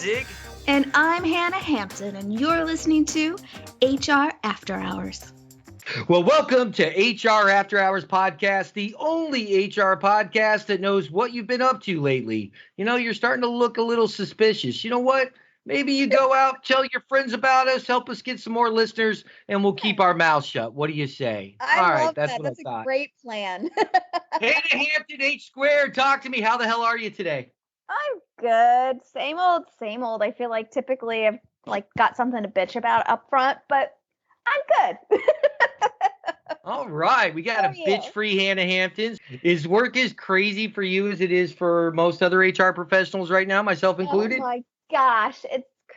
Zig. And I'm Hannah Hampton, and you're listening to HR After Hours. Well, welcome to HR After Hours podcast, the only HR podcast that knows what you've been up to lately. You know, you're starting to look a little suspicious. You know what? Maybe you go out, tell your friends about us, help us get some more listeners, and we'll keep our mouths shut. What do you say? I love that. That's a great plan. Hannah Hampton, H squared, talk to me. How the hell are you today? I'm good. Same old, same old. I feel like typically I've got something to bitch about up front, but I'm good. All right. We got a bitch-free Hannah Hampton. Is work as crazy for you as it is for most other HR professionals right now, myself included? Oh my gosh.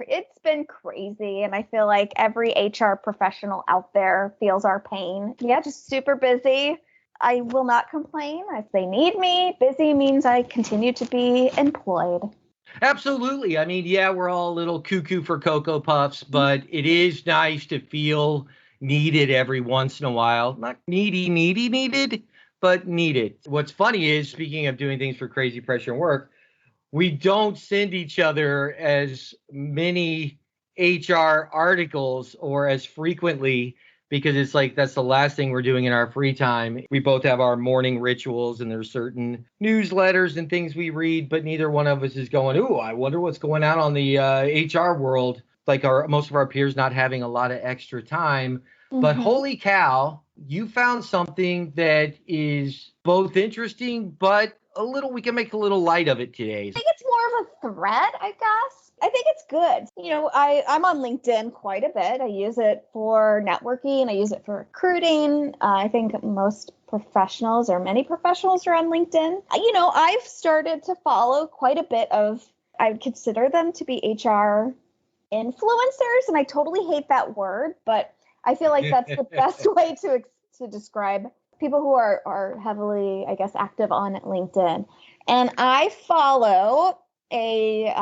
It's been crazy. And I feel like every HR professional out there feels our pain. Yeah, just super busy. I will not complain. If they need me, busy means I continue to be employed. Absolutely. I mean, yeah, we're all a little cuckoo for Cocoa Puffs, but it is nice to feel needed every once in a while. Not needed, but needed. What's funny is, speaking of doing things for crazy pressure and work, we don't send each other as many HR articles or as frequently because it's like that's the last thing we're doing in our free time. We both have our morning rituals and there's certain newsletters and things we read, but neither one of us is going, ooh, I wonder what's going on the HR world. Like most of our peers not having a lot of extra time. Mm-hmm. But holy cow, you found something that is both interesting, but we can make a little light of it today. I think it's more of a thread, I guess. I think it's good. You know, I'm on LinkedIn quite a bit. I use it for networking. I use it for recruiting. I think most professionals or many professionals are on LinkedIn. You know, I've started to follow quite a bit of, I would consider them to be HR influencers. And I totally hate that word, but I feel like that's the best way to describe people who are heavily, I guess, active on LinkedIn. And I follow a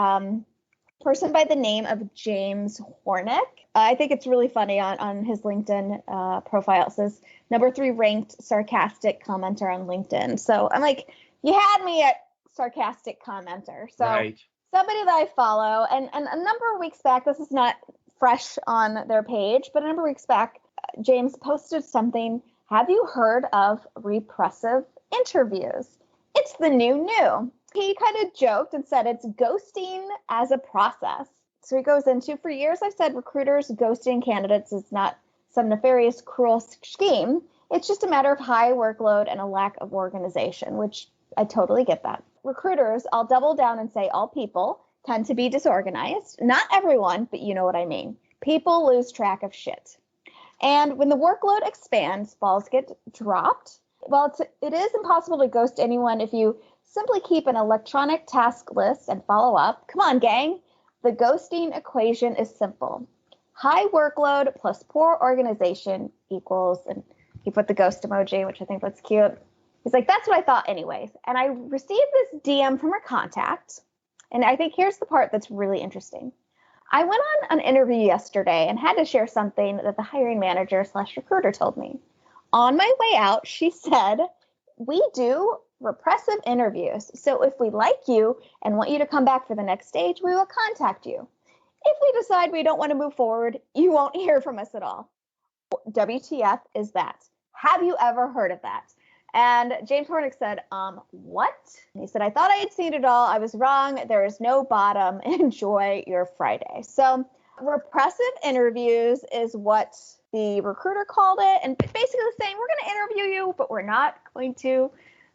person by the name of James Hornick. I think it's really funny on his LinkedIn profile. It says, #3 ranked sarcastic commenter on LinkedIn. So I'm like, you had me at sarcastic commenter. So right. Somebody that I follow, and a number of weeks back, this is not fresh on their page, but a number of weeks back, James posted something. Have you heard of repressive interviews? It's the new. He kind of joked and said it's ghosting as a process. So he goes into, for years I've said recruiters ghosting candidates is not some nefarious, cruel scheme. It's just a matter of high workload and a lack of organization, which I totally get that. Recruiters, I'll double down and say all people tend to be disorganized. Not everyone, but you know what I mean. People lose track of shit. And when the workload expands, balls get dropped. Well, it is impossible to ghost anyone if you simply keep an electronic task list and follow up. Come on, gang. The ghosting equation is simple. High workload plus poor organization equals, and he put the ghost emoji, which I think that's cute. He's like, that's what I thought anyways. And I received this DM from her contact. And I think here's the part that's really interesting. I went on an interview yesterday and had to share something that the hiring manager / recruiter told me. On my way out, she said, we do repressive interviews. So if we like you and want you to come back for the next stage, we will contact you. If we decide we don't want to move forward, you won't hear from us at all. WTF is that? Have you ever heard of that? And James Hornick said, what? And he said, I thought I had seen it all. I was wrong. There is no bottom. Enjoy your Friday. So repressive interviews is what the recruiter called it. And basically saying, we're going to interview you, but we're not going to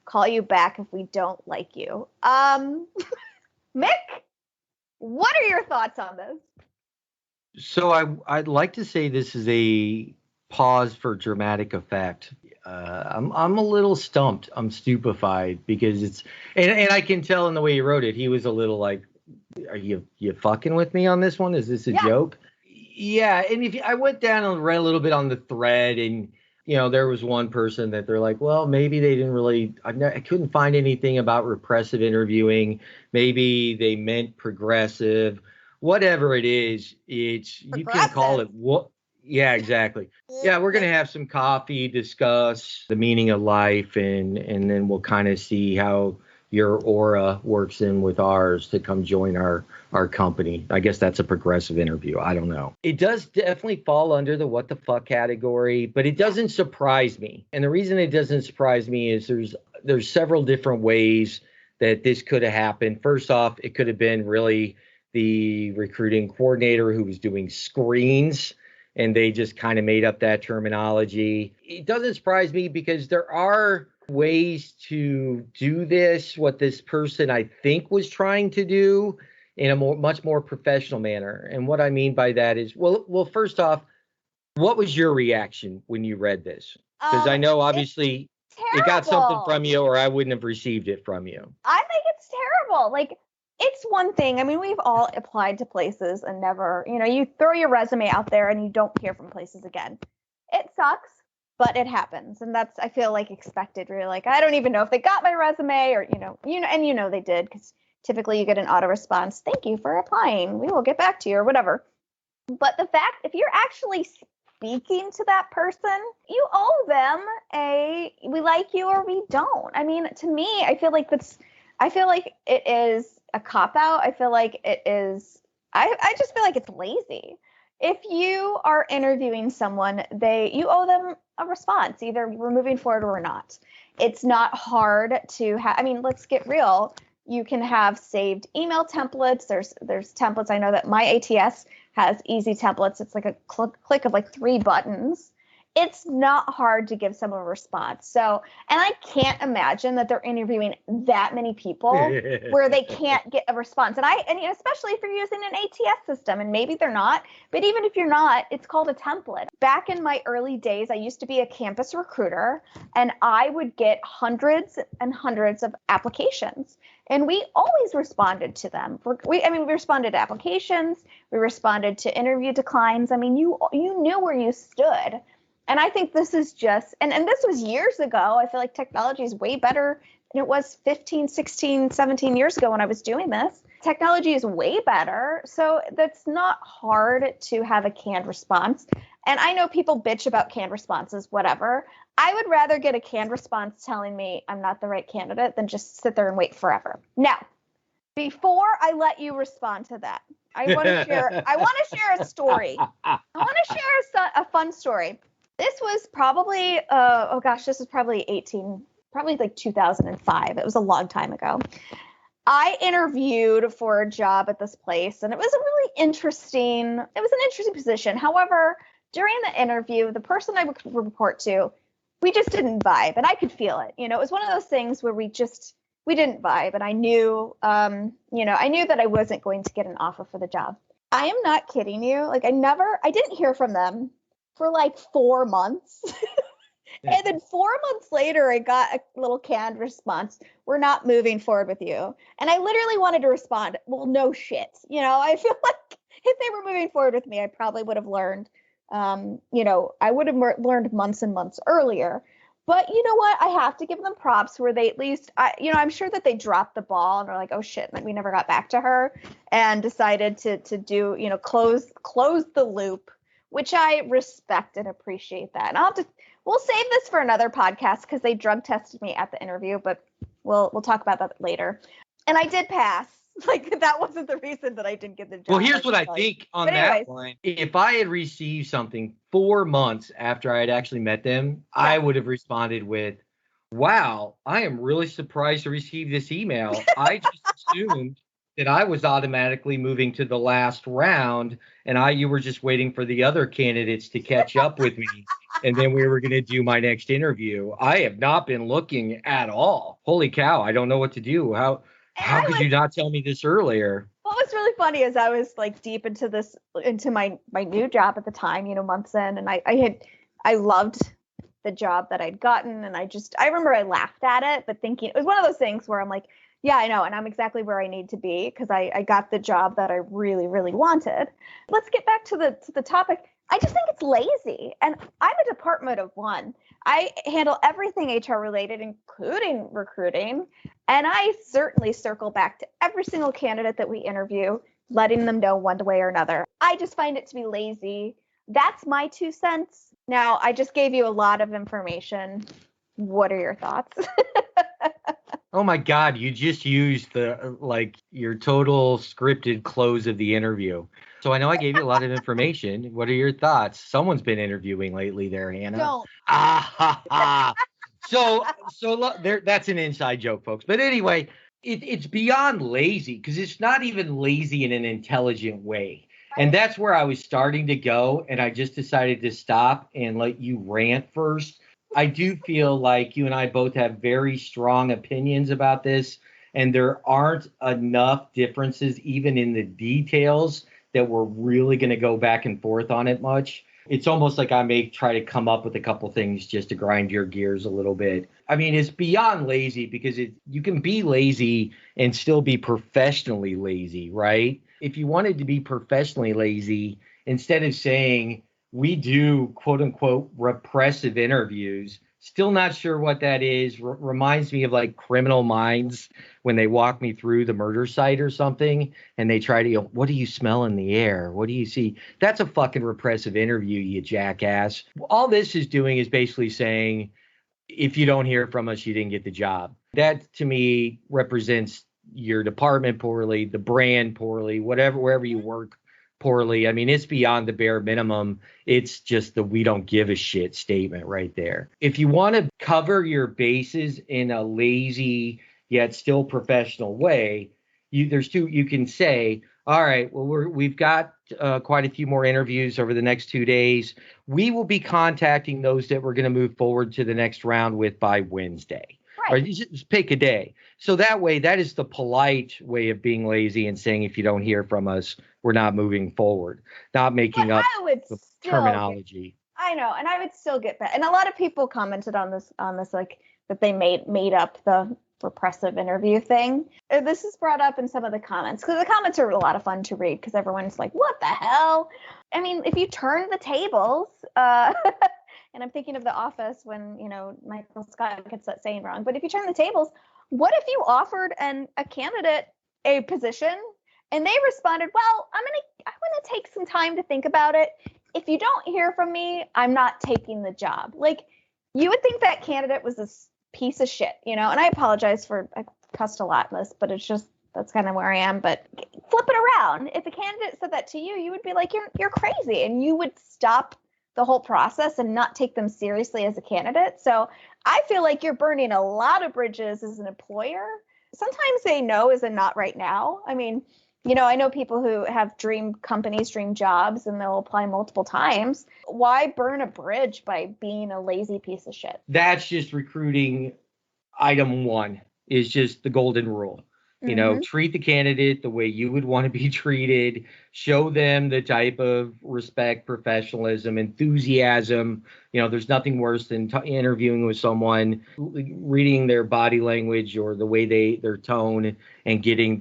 call you back if we don't like you. Mick, what are your thoughts on this? So I'd like to say this is a pause for dramatic effect. I'm a little stumped. I'm stupefied because it's and I can tell in the way he wrote it. He was a little like, "Are you fucking with me on this one? Is this a joke?" Yeah. And I went down and read a little bit on the thread, and there was one person that they're like, well, maybe they didn't really. I couldn't find anything about repressive interviewing. Maybe they meant progressive. Whatever it is, you can call it what. Yeah, exactly. Yeah, we're going to have some coffee, discuss the meaning of life, and then we'll kind of see how your aura works in with ours to come join our company. I guess that's a progressive interview. I don't know. It does definitely fall under the what the fuck category, but it doesn't surprise me. And the reason it doesn't surprise me is there's several different ways that this could have happened. First off, it could have been really the recruiting coordinator who was doing screens, and they just kind of made up that terminology. It doesn't surprise me because there are ways to do this, what this person I think was trying to do in a much more professional manner. And what I mean by that is, well, first off, what was your reaction when you read this? Because I know obviously it got something from you or I wouldn't have received it from you. I think it's terrible. Like, it's one thing. I mean, we've all applied to places and never, you throw your resume out there and you don't hear from places again. It sucks, but it happens. And that's, I feel like, expected. Really, like, I don't even know if they got my resume or, and they did, because typically you get an auto response. Thank you for applying. We will get back to you or whatever. But the fact, if you're actually speaking to that person, you owe them we like you or we don't. I mean, to me, I feel like it is a cop-out. I feel like it is, I just feel like it's lazy. If you are interviewing someone, you owe them a response. Either we're moving forward or we're not. It's not hard to have, I mean, let's get real. You can have saved email templates. There's templates. I know that my ATS has easy templates. It's like a click of like 3 buttons. It's not hard to give someone a response. So, and I can't imagine that they're interviewing that many people where they can't get a response. And especially if you're using an ATS system, and maybe they're not, but even if you're not, it's called a template. Back in my early days, I used to be a campus recruiter, and I would get hundreds and hundreds of applications. And we always responded to them. We responded to applications. We responded to interview declines. I mean, you knew where you stood. And I think this is just, and this was years ago. I feel like technology is way better than it was 15, 16, 17 years ago when I was doing this. Technology is way better. So that's not hard to have a canned response. And I know people bitch about canned responses, whatever. I would rather get a canned response telling me I'm not the right candidate than just sit there and wait forever. Now, before I let you respond to that, I want to share a story. I want to share a fun story. This was probably, this was probably like 2005. It was a long time ago. I interviewed for a job at this place, and it was an interesting position. However, during the interview, the person I would report to, we just didn't vibe, and I could feel it. It was one of those things where we didn't vibe, and I knew that I wasn't going to get an offer for the job. I am not kidding you. Like, I didn't hear from them for like 4 months. And then 4 months later, I got a little canned response. We're not moving forward with you. And I literally wanted to respond, well, no shit. I feel like if they were moving forward with me, I probably would have learned, I would have learned months and months earlier. But you know what? I have to give them props where they at least, I'm sure that they dropped the ball and are like, oh shit, like we never got back to her, and decided to do, close the loop, which I respect and appreciate that. And we'll save this for another podcast because they drug tested me at the interview, but we'll talk about that later. And I did pass. Like, that wasn't the reason that I didn't get the job. Well, here's what I think on that line. If I had received something 4 months after I had actually met them, I would have responded with, wow, I am really surprised to receive this email. I just assumed that I was automatically moving to the last round, and you were just waiting for the other candidates to catch up with me, and then we were going to do my next interview. I have not been looking at all. Holy cow, I don't know what to do. How could you not tell me this earlier? What was really funny is I was like deep into my new job at the time, months in, and I loved the job that I'd gotten, and I remember I laughed at it, but thinking it was one of those things where I'm like, yeah, I know, and I'm exactly where I need to be because I got the job that I really, really wanted. Let's get back to the topic. I just think it's lazy, and I'm a department of one. I handle everything HR related, including recruiting, and I certainly circle back to every single candidate that we interview, letting them know one way or another. I just find it to be lazy. That's my 2 cents. Now, I just gave you a lot of information. What are your thoughts? Oh my God, you just used your total scripted close of the interview. So I know I gave you a lot of information. What are your thoughts? Someone's been interviewing lately there, Hannah. Don't. Ah ha ha. There, that's an inside joke, folks. But anyway, it's beyond lazy because it's not even lazy in an intelligent way. And that's where I was starting to go. And I just decided to stop and let you rant first. I do feel like you and I both have very strong opinions about this, and there aren't enough differences, even in the details, that we're really going to go back and forth on it much. It's almost like I may try to come up with a couple things just to grind your gears a little bit. I mean, it's beyond lazy because you can be lazy and still be professionally lazy, right? If you wanted to be professionally lazy, instead of saying, we do quote unquote repressive interviews. Still not sure what that is. Reminds me of like Criminal Minds when they walk me through the murder site or something and they try to go, what do you smell in the air? What do you see? That's a fucking repressive interview, you jackass. All this is doing is basically saying, if you don't hear from us, you didn't get the job. That to me represents your department poorly, the brand poorly, wherever you work poorly. I mean, it's beyond the bare minimum. It's just the we don't give a shit statement right there. If you want to cover your bases in a lazy yet still professional way, you can say, all right, well, we've got quite a few more interviews over the next 2 days. We will be contacting those that we're going to move forward to the next round with by Wednesday. Right. Or just pick a day. So that way, that is the polite way of being lazy and saying, if you don't hear from us, we're not moving forward, not making up the terminology. I know, and I would still get that. And a lot of people commented on this, like that they made up the repressive interview thing. This is brought up in some of the comments because the comments are a lot of fun to read because everyone's like, what the hell? I mean, if you turn the tables, and I'm thinking of The Office when, Michael Scott gets that saying wrong, but if you turn the tables, what if you offered a candidate a position and they responded, well, I want to take some time to think about it. If you don't hear from me, I'm not taking the job. Like, you would think that candidate was this piece of shit, and I apologize for, I cussed a lot in this, but it's just, that's kind of where I am. But flip it around. If a candidate said that to you, you would be like, you're crazy. And you would stop the whole process and not take them seriously as a candidate. So I feel like you're burning a lot of bridges as an employer. Sometimes they know is a not right now. I mean, I know people who have dream companies, dream jobs, and they'll apply multiple times. Why burn a bridge by being a lazy piece of shit? That's just recruiting. Item one is just the golden rule. Treat the candidate the way you would want to be treated. Show them the type of respect, professionalism, enthusiasm. There's nothing worse than interviewing with someone, reading their body language or the way their tone and getting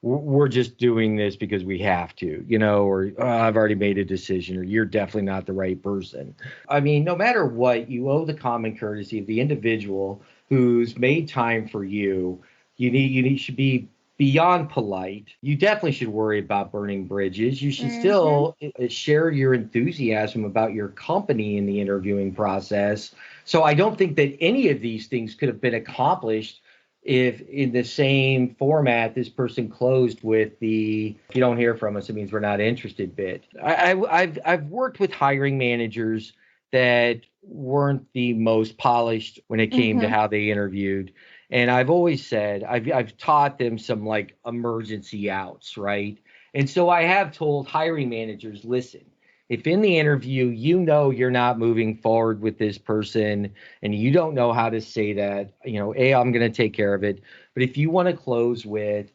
we're just doing this because we have to, or I've already made a decision, or you're definitely not the right person. I mean, no matter what, you owe the common courtesy of the individual who's made time for you. You should be beyond polite. You definitely should worry about burning bridges. You should still share your enthusiasm about your company in the interviewing process. So I don't think that any of these things could have been accomplished if in the same format this person closed with the if you don't hear from us, it means we're not interested bit. I've worked with hiring managers that weren't the most polished when it came to how they interviewed. And I've always said, I've taught them some like emergency outs, right? And so I have told hiring managers, listen, if in the interview, you're not moving forward with this person and you don't know how to say that, I'm going to take care of it. But if you want to close with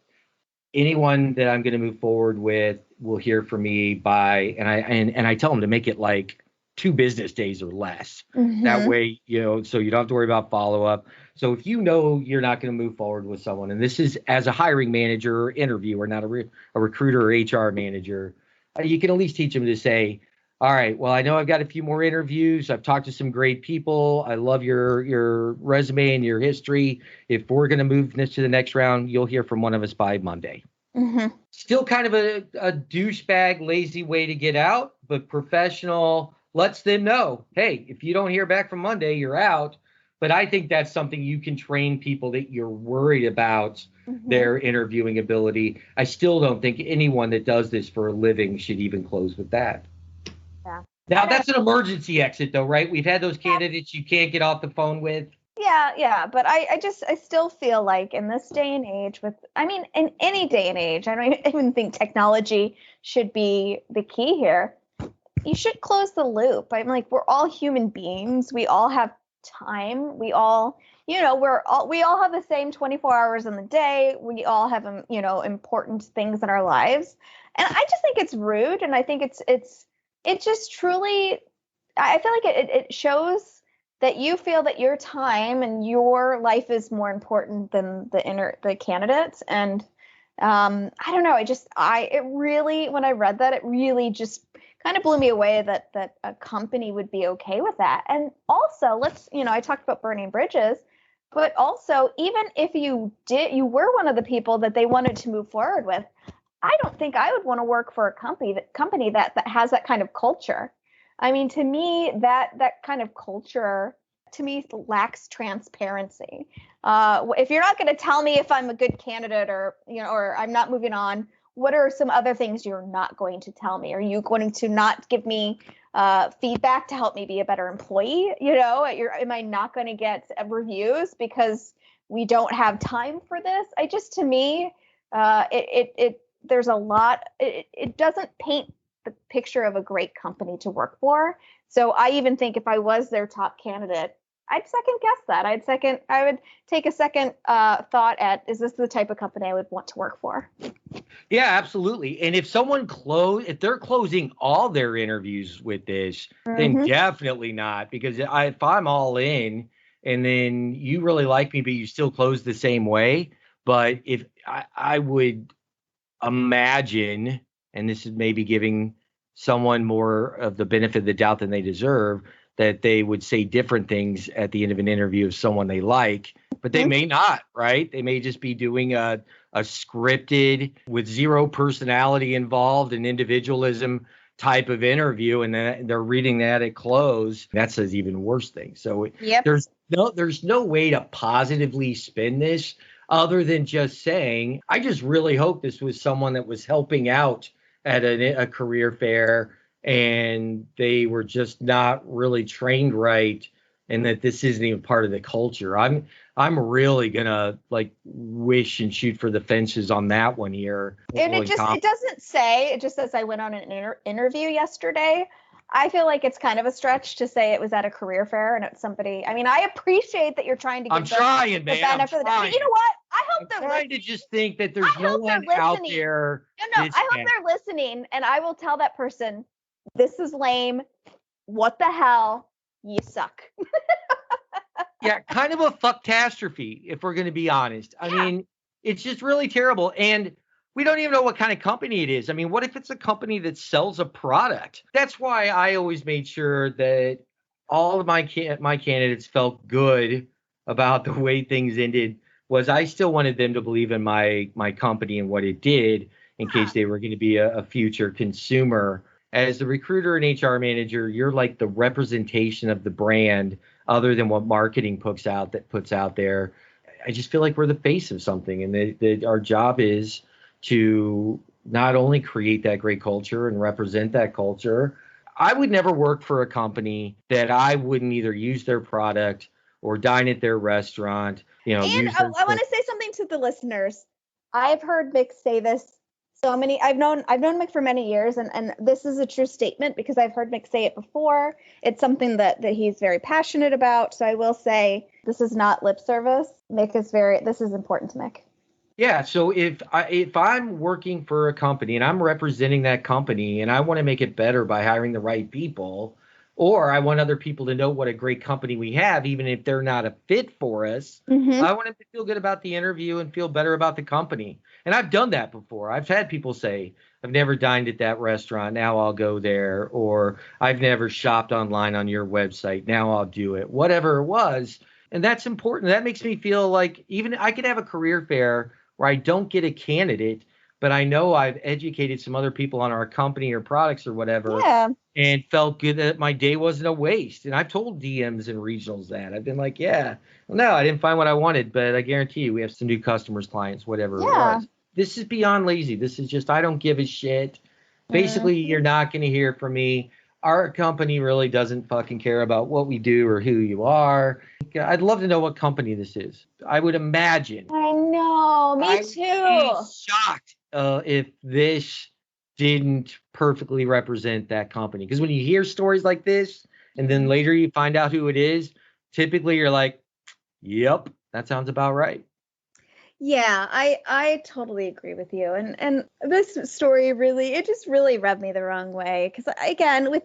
anyone that I'm going to move forward with will hear from me by, and I tell them to make it like 2 business days or less. That way, so you don't have to worry about follow up. So if you're not going to move forward with someone, and this is as a hiring manager or interviewer, not a recruiter or HR manager, you can at least teach them to say, all right, well, I know I've got a few more interviews. I've talked to some great people. I love your resume and your history. If we're going to move this to the next round, you'll hear from one of us by Monday. Still kind of a douchebag, lazy way to get out, but professional. Lets them know, hey, if you don't hear back from Monday, you're out. But I think that's something you can train people that you're worried about their interviewing ability. I still don't think anyone that does this for a living should even close with that. Yeah. Now, that's an emergency exit, though, right? We've had those candidates you can't get off the phone with. Yeah. But I still feel like in this day and age in any day and age, I don't even think technology should be the key here. You should close the loop. I'm like, we're all human beings. We all have time. We all, we all have the same 24 hours in the day. We all have, important things in our lives. And I just think it's rude. And I think it just truly, I feel like it shows that you feel that your time and your life is more important than the candidates. And I don't know. It really, when I read that, it really just kind of blew me away that a company would be okay with that. And also, I talked about burning bridges, but also, even if you were one of the people that they wanted to move forward with, I don't think I would want to work for a company that has that kind of culture. I mean, to me, that kind of culture to me lacks transparency. If you're not going to tell me if I'm a good candidate or I'm not moving on, what are some other things you're not going to tell me? Are you going to not give me feedback to help me be a better employee? Am I not going to get reviews because we don't have time for this? To me, there's a lot. It doesn't paint the picture of a great company to work for. So I even think if I was their top candidate, I'd second guess that. I would take a second thought at, is this the type of company I would want to work for? Yeah, absolutely. And if they're closing all their interviews with this, then definitely not. Because if I'm all in and then you really like me, but you still close the same way. But if I would imagine, and this is maybe giving someone more of the benefit of the doubt than they deserve, that they would say different things at the end of an interview of someone they like, but they may not, right? They may just be doing a scripted with zero personality involved and individualism type of interview, and then they're reading that at close. That's an even worse thing. So there's no way to positively spin this other than just saying, I just really hope this was someone that was helping out at a career fair and they were just not really trained right, and that this isn't even part of the culture. I'm really gonna wish and shoot for the fences on that one here. And it doesn't say. It just says I went on an interview yesterday. I feel like it's kind of a stretch to say it was at a career fair and it's somebody. I mean, I appreciate that you're trying to. I'm trying, man. I'm trying. But you know what? I hope they're trying to just think that there's no one out there. No, I hope they're listening, and I will tell that person, this is lame. What the hell? You suck. Yeah, kind of a fucktastrophhe, if we're going to be honest. I mean, it's just really terrible. And we don't even know what kind of company it is. I mean, what if it's a company that sells a product? That's why I always made sure that all of my candidates felt good about the way things ended. Was I still wanted them to believe in my company and what it did in case they were going to be a future consumer. As the recruiter and HR manager, you're like the representation of the brand other than what marketing puts out there. I just feel like we're the face of something, and that our job is to not only create that great culture and represent that culture. I would never work for a company that I wouldn't either use their product or dine at their restaurant. And I want to say something to the listeners. I've heard Mick say this so many. I've known Mick for many years, and this is a true statement because I've heard Mick say it before. It's something that he's very passionate about. So I will say this is not lip service. This is important to Mick. Yeah. So if I'm working for a company and I'm representing that company and I want to make it better by hiring the right people, or I want other people to know what a great company we have, even if they're not a fit for us, I want them to feel good about the interview and feel better about the company. And I've done that before. I've had people say, I've never dined at that restaurant. Now I'll go there. Or I've never shopped online on your website. Now I'll do it. Whatever it was. And that's important. That makes me feel like even I could have a career fair where I don't get a candidate, but I know I've educated some other people on our company or products or whatever, Yeah. and felt good that my day wasn't a waste. And I've told DMs and regionals that. I've been like, yeah, well, no, I didn't find what I wanted, but I guarantee you we have some new customers, clients, whatever it Yeah. was. This is beyond lazy. This is just, I don't give a shit. Basically, Mhm. you're not going to hear from me. Our company really doesn't fucking care about what we do or who you are. I'd love to know what company this is. I would imagine. I know. Me I would be too. shocked if this didn't perfectly represent that company. Because when you hear stories like this, and then later you find out who it is, typically you're like, yep, that sounds about right. Yeah, I totally agree with you. And this story really, it just really rubbed me the wrong way, because again, with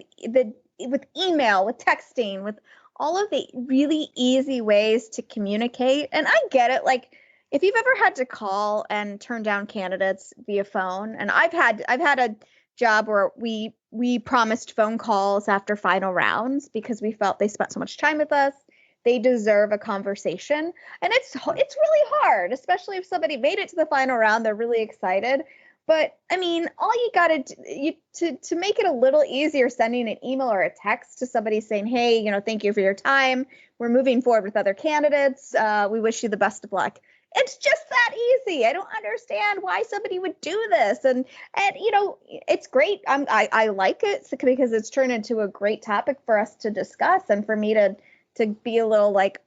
email, with texting, with all of the really easy ways to communicate, and I get it, like if you've ever had to call and turn down candidates via phone, and I've had a job where we promised phone calls after final rounds because we felt they spent so much time with us. They deserve a conversation. And it's really hard, especially if somebody made it to the final round, they're really excited. But I mean, all you got to make it a little easier, sending an email or a text to somebody saying, hey, thank you for your time. We're moving forward with other candidates. We wish you the best of luck. It's just that easy. I don't understand why somebody would do this. And it's great. I like it because it's turned into a great topic for us to discuss, and for me to be a little like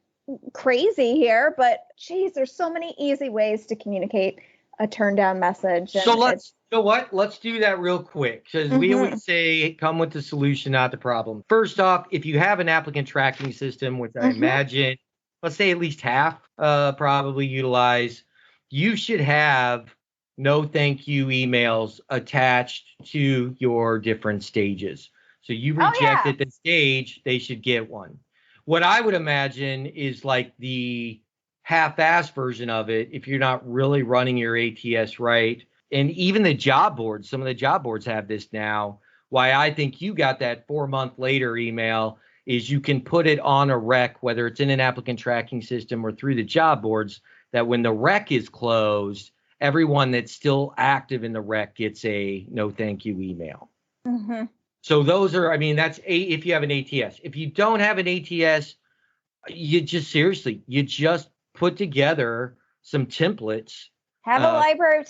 crazy here, but geez, there's so many easy ways to communicate a turn down message. So let's, you know what? Let's do that real quick, because we always say come with the solution, not the problem. First off, if you have an applicant tracking system, which I imagine, let's say at least half probably utilize, you should have no thank you emails attached to your different stages. So you rejected the stage, they should get one. What I would imagine is like the half-ass version of it, if you're not really running your ATS right. And even the job boards, some of the job boards have this now. Why I think you got that 4 month later email is you can put it on a rec, whether it's in an applicant tracking system or through the job boards, that when the rec is closed, everyone that's still active in the rec gets a no thank you email. So those are, I mean, that's if you have an ATS. If you don't have an ATS, you just put together some templates. Have a library of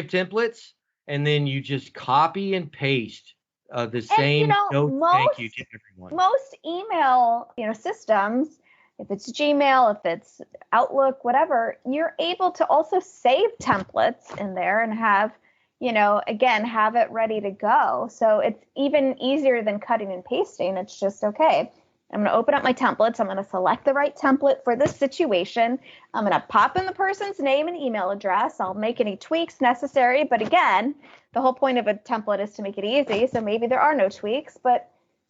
templates. And then you just copy and paste the same thank you to everyone. Most email, systems, if it's Gmail, if it's Outlook, whatever, you're able to also save templates in there and have have it ready to go. So it's even easier than cutting and pasting. It's just, okay, I'm going to open up my templates. I'm going to select the right template for this situation. I'm going to pop in the person's name and email address. I'll make any tweaks necessary. But again, the whole point of a template is to make it easy. So maybe there are no tweaks, but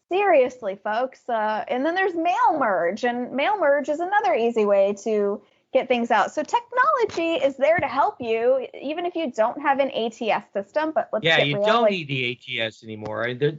seriously, folks. And then there's mail merge, and mail merge is another easy way to get things out. So technology is there to help you, even if you don't have an ATS system. But let's get you real, don't need the ATS anymore. That's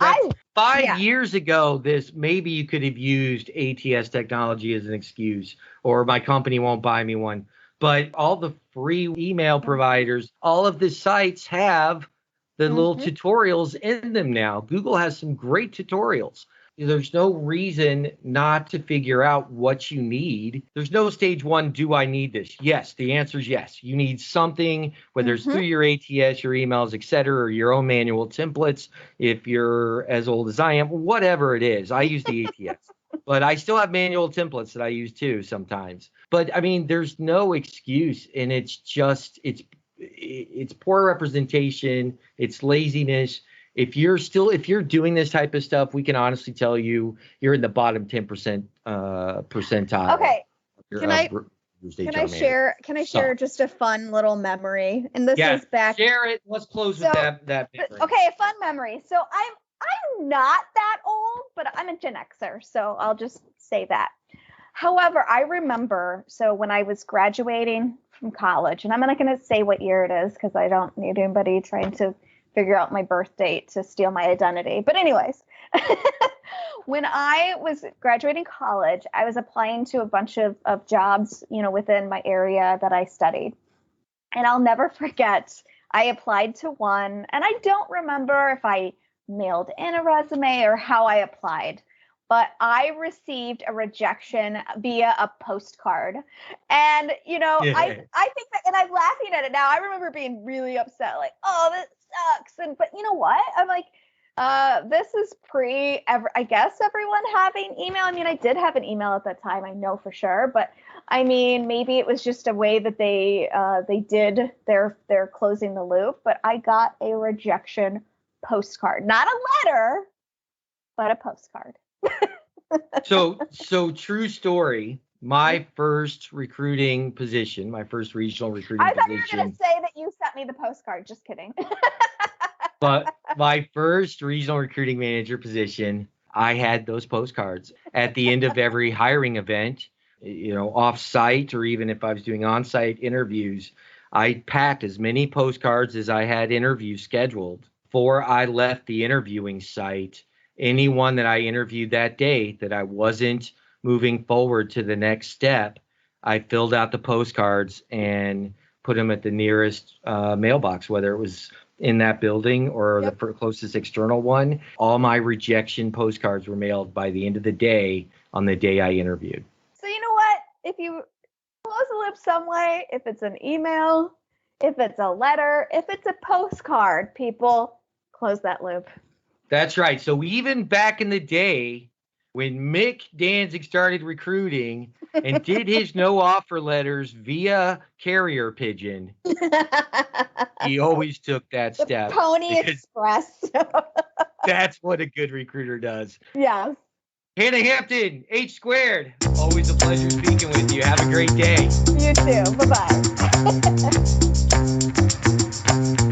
5 years ago, maybe you could have used ATS technology as an excuse, or my company won't buy me one. But all the free email providers, all of the sites have the little tutorials in them now. Google has some great tutorials. There's no reason not to figure out what you need. There's no stage one, do I need this? Yes, the answer is yes. You need something, whether it's through your ATS, your emails, et cetera, or your own manual templates. If you're as old as I am, whatever it is, I use the ATS. But I still have manual templates that I use too sometimes. But I mean, there's no excuse, and it's just, it's poor representation, it's laziness. If you're doing this type of stuff, we can honestly tell you you're in the bottom 10% percentile. Okay. Can I share just a fun little memory? And this is back. Share it. Let's close with that memory. Okay, a fun memory. So I'm not that old, but I'm a Gen Xer, so I'll just say that. However, I remember, so when I was graduating from college, and I'm not going to say what year it is because I don't need anybody trying to figure out my birth date to steal my identity. But anyways, when I was graduating college, I was applying to a bunch of jobs, within my area that I studied. And I'll never forget, I applied to one, and I don't remember if I mailed in a resume or how I applied, but I received a rejection via a postcard. And, Yeah. I think that, and I'm laughing at it now. I remember being really upset, like, oh, that sucks. But you know what? I'm like, this is I guess everyone having email. I mean, I did have an email at that time, I know for sure, but I mean, maybe it was just a way that they did their closing the loop, but I got a rejection postcard, not a letter, but a postcard. So true story. My first recruiting position, my first regional recruiting I thought you were position. going to say that you sent me the postcard. Just kidding. But my first regional recruiting manager position, I had those postcards at the end of every hiring event, off site, or even if I was doing on site interviews, I packed as many postcards as I had interviews scheduled before I left the interviewing site. Anyone that I interviewed that day that I wasn't moving forward to the next step, I filled out the postcards and put them at the nearest mailbox, whether it was in that building or Yep. the closest external one. All my rejection postcards were mailed by the end of the day on the day I interviewed. So you know what? If you close the loop some way, if it's an email, if it's a letter, if it's a postcard, people, close that loop. That's right. So even back in the day when Mick Danzig started recruiting and did his no offer letters via carrier pigeon, he always took that step. Pony because Express. That's what a good recruiter does. Yes. Hannah Hampton, H squared. Always a pleasure speaking with you. Have a great day. You too. Bye-bye.